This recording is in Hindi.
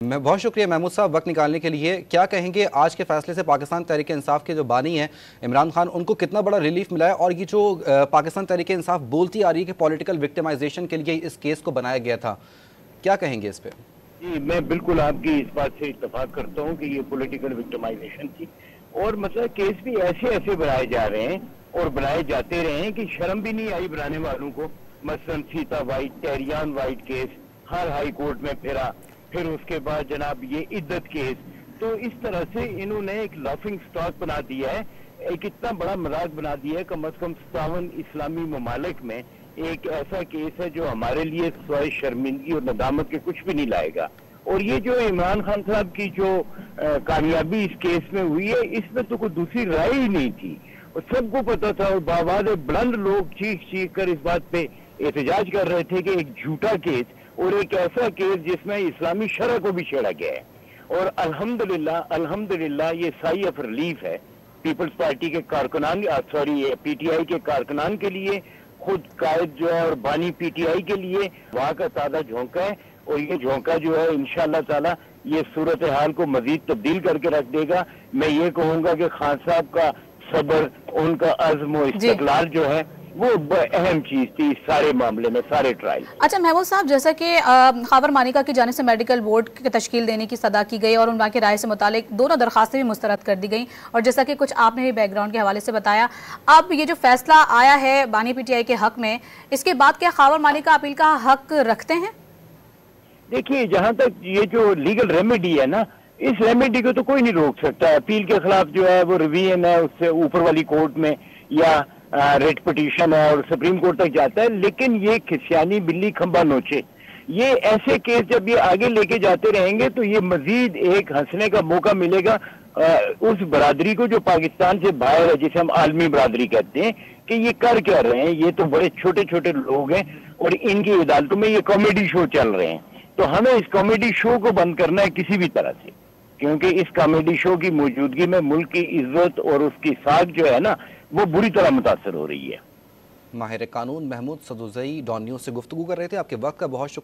मैं बहुत शुक्रिया महमूद साहब वक्त निकालने के लिए। क्या कहेंगे आज के फैसले से पाकिस्तान तहरीक इंसाफ के जो बानी हैं इमरान खान, उनको कितना बड़ा रिलीफ मिला है? और ये जो पाकिस्तान तहरीक इंसाफ बोलती आ रही है कि पॉलिटिकल विक्टिमाइजेशन के लिए इस केस को बनाया गया था, क्या कहेंगे इस पे? जी, मैं बिल्कुल आपकी इस बात से इत्तेफाक करता हूँ कि ये पॉलिटिकल विक्टिमाइजेशन थी। और मतलब केस भी ऐसे ऐसे बनाए जा रहे हैं और बनाए जाते रहे हैं कि शर्म भी नहीं आई बनाने वालों को। मसलन सीता वाइट, टेरियान वाइट केस हर हाई कोर्ट में फिरा, फिर उसके बाद जनाब ये इद्दत केस। तो इस तरह से इन्होंने एक लाफिंग स्टॉक बना दिया है, एक इतना बड़ा मजाक बना दिया है। कम से कम 57 इस्लामी ममालिक में एक ऐसा केस है जो हमारे लिए सिवाय शर्मिंदगी और नदामत के कुछ भी नहीं लाएगा। और ये जो इमरान खान साहब की जो कामयाबी इस केस में हुई है, इसमें तो कोई दूसरी राय ही नहीं थी और सबको पता था। और बावाद बुलंद लोग चीख चीख कर इस बात पे एहतजाज कर रहे थे कि एक झूठा केस और एक ऐसा केस जिसमें इस्लामी शरह को भी छेड़ा गया है। और अल्हम्दुलिल्लाह ये साई ऑफ रिलीफ है पीपल्स पार्टी के कारकुनान, पीटीआई के कारकुनान के लिए, खुद कायद जो है और बानी पीटीआई के लिए वहाँ का ताज़ा झोंका है। और ये झोंका जो है इंशाअल्लाह ताला ये सूरत हाल को मजीद तब्दील करके रख देगा। मैं ये कहूँगा कि खान साहब का सब्र, उनका अज़्म और इस्तिक़लाल जो है वो अहम चीज थी इस सारे मामले में, सारे ट्रायल। अच्छा महमूद साहब, जैसा कि खावर मानिका की जानिब से मेडिकल बोर्ड की तश्कील देने की सदा की गई और उनकी की राय से मुतालिक दोनों दरखास्तें भी मुस्तरद कर दी गई, और जैसा कि कुछ आपने भी बैकग्राउंड के हवाले से बताया, अब ये जो फैसला आया है बानी पीटीआई के हक में, इसके बाद क्या खावर मानिका अपील का हक रखते हैं? देखिए, जहाँ तक ये जो लीगल रेमेडी है ना, इस रेमेडी को तो कोई नहीं रोक सकता। अपील के खिलाफ जो है वो रिवीजन है, उससे ऊपर वाली कोर्ट में या रेट पिटीशन है और सुप्रीम कोर्ट तक जाता है। लेकिन ये खिसियानी बिल्ली खंबा नोचे, ये ऐसे केस जब ये आगे लेके जाते रहेंगे तो ये मजीद एक हंसने का मौका मिलेगा उस बरादरी को जो पाकिस्तान से बाहर है, जिसे हम आलमी बरादरी कहते हैं, कि ये कर क्या रहे हैं। ये तो बड़े छोटे छोटे लोग हैं और इनकी अदालतों में ये कॉमेडी शो चल रहे हैं। तो हमें इस कॉमेडी शो को बंद करना है किसी भी तरह से, क्योंकि इस कॉमेडी शो की मौजूदगी में मुल्क की इज्जत और उसकी साख जो है ना वो बुरी तरह मुतासर हो रही है। माहिर कानून महमूद सदुज़ई डॉन न्यूज़ से गुफ्तगू कर रहे थे। आपके वक्त का बहुत शुक्रिया।